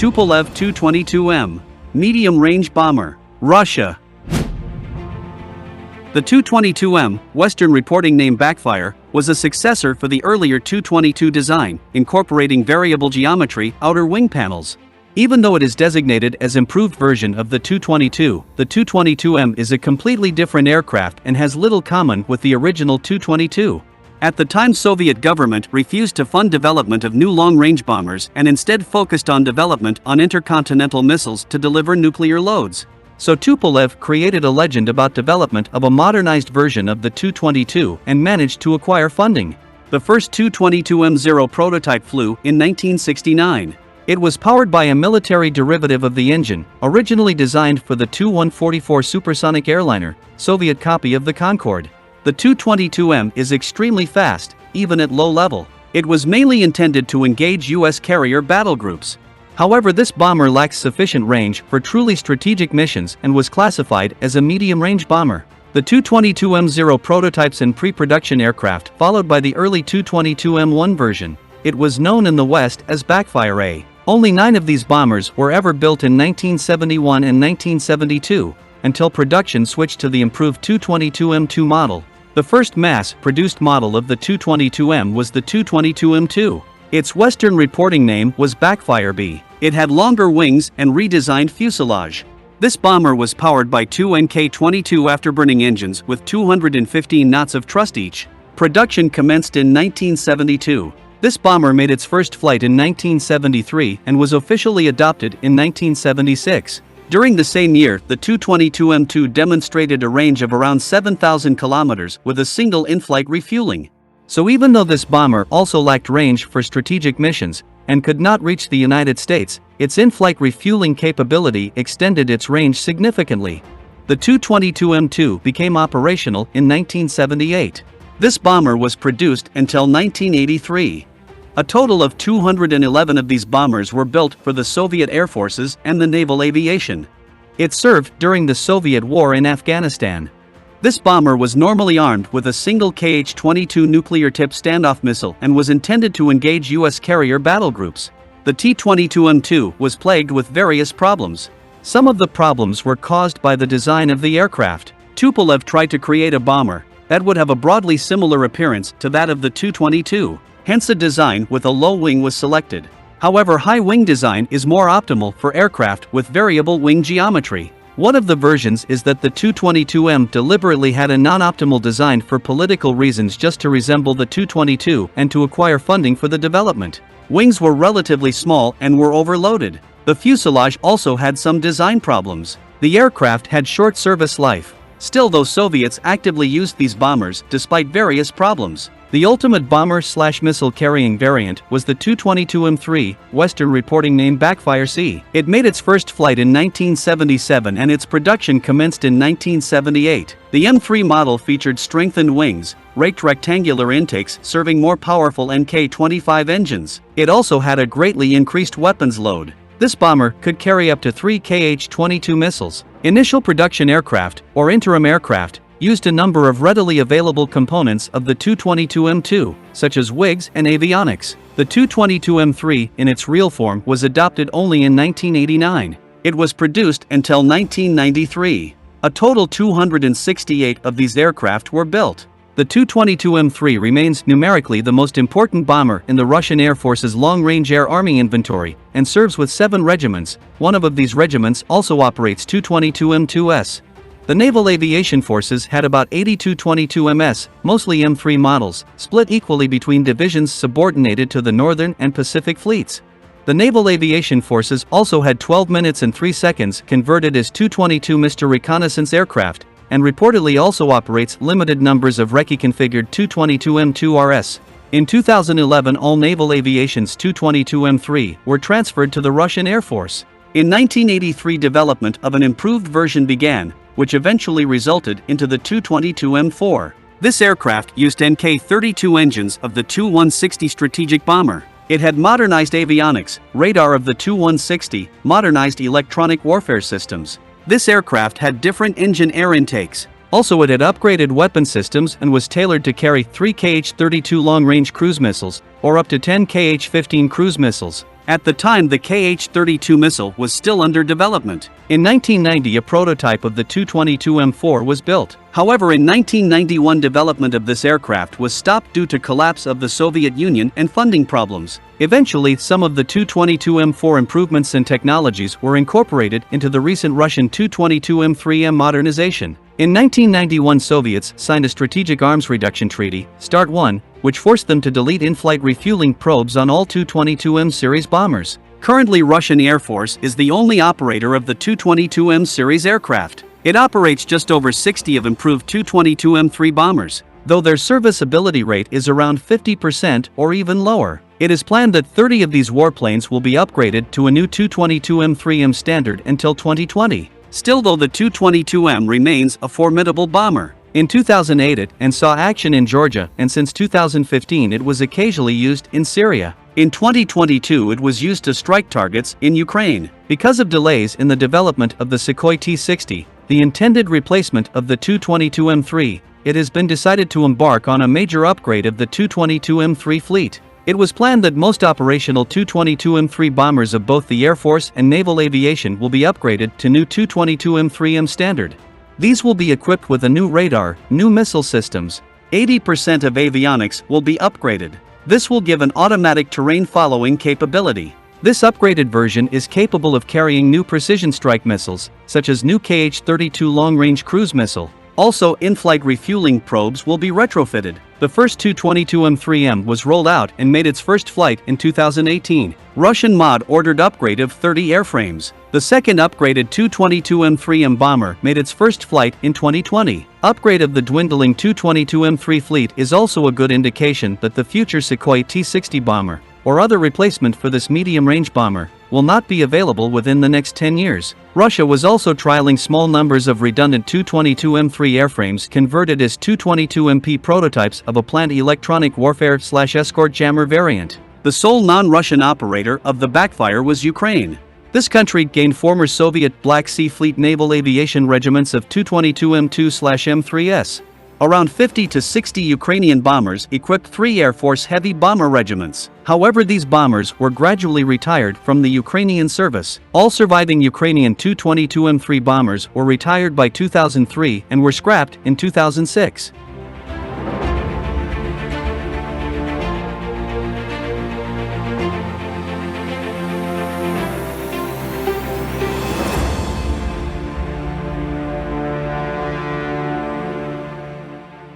Tupolev Tu-22M, medium-range bomber, Russia. The Tu-22M, Western reporting name Backfire, was a successor for the earlier Tu-22 design, incorporating variable geometry outer wing panels. Even though it is designated as improved version of the Tu-22, the Tu-22M is a completely different aircraft and has little common with the original Tu-22. At the time, Soviet government refused to fund development of new long-range bombers and instead focused on development on intercontinental missiles to deliver nuclear loads. So Tupolev created a legend about development of a modernized version of the Tu-22 and managed to acquire funding. The first Tu-22M0 prototype flew in 1969. It was powered by a military derivative of the engine, originally designed for the Tu-144 supersonic airliner, Soviet copy of the Concorde. The Tu-22M is extremely fast, even at low level. It was mainly intended to engage U.S. carrier battle groups. However, this bomber lacks sufficient range for truly strategic missions and was classified as a medium-range bomber. The Tu-22M0 prototypes and pre-production aircraft followed by the early Tu-22M1 version. It was known in the West as Backfire A. Only 9 of these bombers were ever built in 1971 and 1972, until production switched to the improved Tu-22M2 model. The first mass-produced model of the Tu-22M was the Tu-22M2. Its Western reporting name was Backfire B. It had longer wings and redesigned fuselage. This bomber was powered by two Nk-22 afterburning engines with 215 knots of thrust each. Production commenced in 1972. This bomber made its first flight in 1973 and was officially adopted in 1976. During the same year, the Tu-22M2 demonstrated a range of around 7,000 kilometers with a single in-flight refueling. So even though this bomber also lacked range for strategic missions and could not reach the United States, its in-flight refueling capability extended its range significantly. The Tu-22M2 became operational in 1978. This bomber was produced until 1983. A total of 211 of these bombers were built for the Soviet Air Forces and the Naval Aviation. It served during the Soviet War in Afghanistan. This bomber was normally armed with a single Kh-22 nuclear-tipped standoff missile and was intended to engage U.S. carrier battle groups. The Tu-22M2 was plagued with various problems. Some of the problems were caused by the design of the aircraft. Tupolev tried to create a bomber that would have a broadly similar appearance to that of the Tu-22, hence a design with a low wing was selected. However, high wing design is more optimal for aircraft with variable wing geometry. One of the versions is that the Tu-22M deliberately had a non-optimal design for political reasons just to resemble the Tu-22 and to acquire funding for the development. Wings were relatively small and were overloaded. The fuselage also had some design problems. The aircraft had short service life. Still, though, Soviets actively used these bombers despite various problems. The ultimate bomber/missile carrying variant was the Tu-22M3, Western reporting name Backfire C. It made its first flight in 1977 and its production commenced in 1978. The M3 model featured strengthened wings, raked rectangular intakes serving more powerful Nk-25 engines. It also had a greatly increased weapons load. This bomber could carry up to 3 Kh-22 missiles. Initial production aircraft, or interim aircraft, used a number of readily available components of the Tu-22M2, such as wigs and avionics. The Tu-22M3, in its real form, was adopted only in 1989. It was produced until 1993. A total 268 of these aircraft were built. The Tu-22M3 remains numerically the most important bomber in the Russian Air Force's long-range air army inventory, and serves with 7 regiments. One of these regiments also operates Tu-22M2S. The Naval Aviation Forces had about 80 Tu-22MS, mostly M3 models, split equally between divisions subordinated to the Northern and Pacific fleets. The Naval Aviation Forces also had 12 minutes and 3 seconds converted as Tu-22 Mr. reconnaissance aircraft, and reportedly also operates limited numbers of recce-configured Tu-22M2RS. In 2011, all Naval Aviation's Tu-22M3 were transferred to the Russian Air Force. In 1983, development of an improved version began, which eventually resulted into the Tu-22M4. This aircraft used Nk-32 engines of the Tu-160 strategic bomber. It had modernized avionics, radar of the Tu-160, modernized electronic warfare systems. This aircraft had different engine air intakes. Also, it had upgraded weapon systems and was tailored to carry 3 Kh-32 long-range cruise missiles, or up to 10 Kh-15 cruise missiles. At the time, the Kh-32 missile was still under development. In 1990, a prototype of the Tu-22M4 was built. However, in 1991, development of this aircraft was stopped due to collapse of the Soviet Union and funding problems. Eventually, some of the Tu-22M4 improvements and technologies were incorporated into the recent Russian Tu-22M3M modernization. In 1991, Soviets signed a Strategic Arms Reduction Treaty, START 1, which forced them to delete in-flight refueling probes on all Tu-22M series bombers. Currently, Russian Air Force is the only operator of the Tu-22M series aircraft. It operates just over 60 of improved Tu-22M3 bombers, though their serviceability rate is around 50% or even lower. It is planned that 30 of these warplanes will be upgraded to a new Tu-22M3M standard until 2020. Still, though, the Tu-22M remains a formidable bomber. In 2008 it saw action in Georgia, and since 2015 it was occasionally used in Syria. In 2022 it was used to strike targets in Ukraine. Because of delays in the development of the Sukhoi T-60, the intended replacement of the Tu-22M3, it has been decided to embark on a major upgrade of the Tu-22M3 fleet. It was planned that most operational Tu-22M3 bombers of both the Air Force and Naval Aviation will be upgraded to new Tu-22M3M standard. These will be equipped with a new radar, new missile systems. 80% of avionics will be upgraded. This will give an automatic terrain following capability. This upgraded version is capable of carrying new precision strike missiles, such as new Kh-32 long-range cruise missile. Also, in-flight refueling probes will be retrofitted. The first Tu-22M3M was rolled out and made its first flight in 2018. Russian MOD ordered upgrade of 30 airframes. The second upgraded Tu-22M3M bomber made its first flight in 2020. Upgrade of the dwindling Tu-22M3 fleet is also a good indication that the future Sukhoi T-60 bomber, or other replacement for this medium-range bomber, will not be available within the next 10 years. Russia was also trialing small numbers of redundant Tu-22M3 airframes converted as Tu-22MP prototypes of a planned electronic warfare/escort jammer variant. The sole non-Russian operator of the backfire was Ukraine. This country gained former Soviet Black Sea Fleet naval aviation regiments of Tu-22M2/M3S. Around 50 to 60 Ukrainian bombers equipped 3 Air Force heavy bomber regiments. However, these bombers were gradually retired from the Ukrainian service. All surviving Ukrainian Tu-22M3 bombers were retired by 2003 and were scrapped in 2006.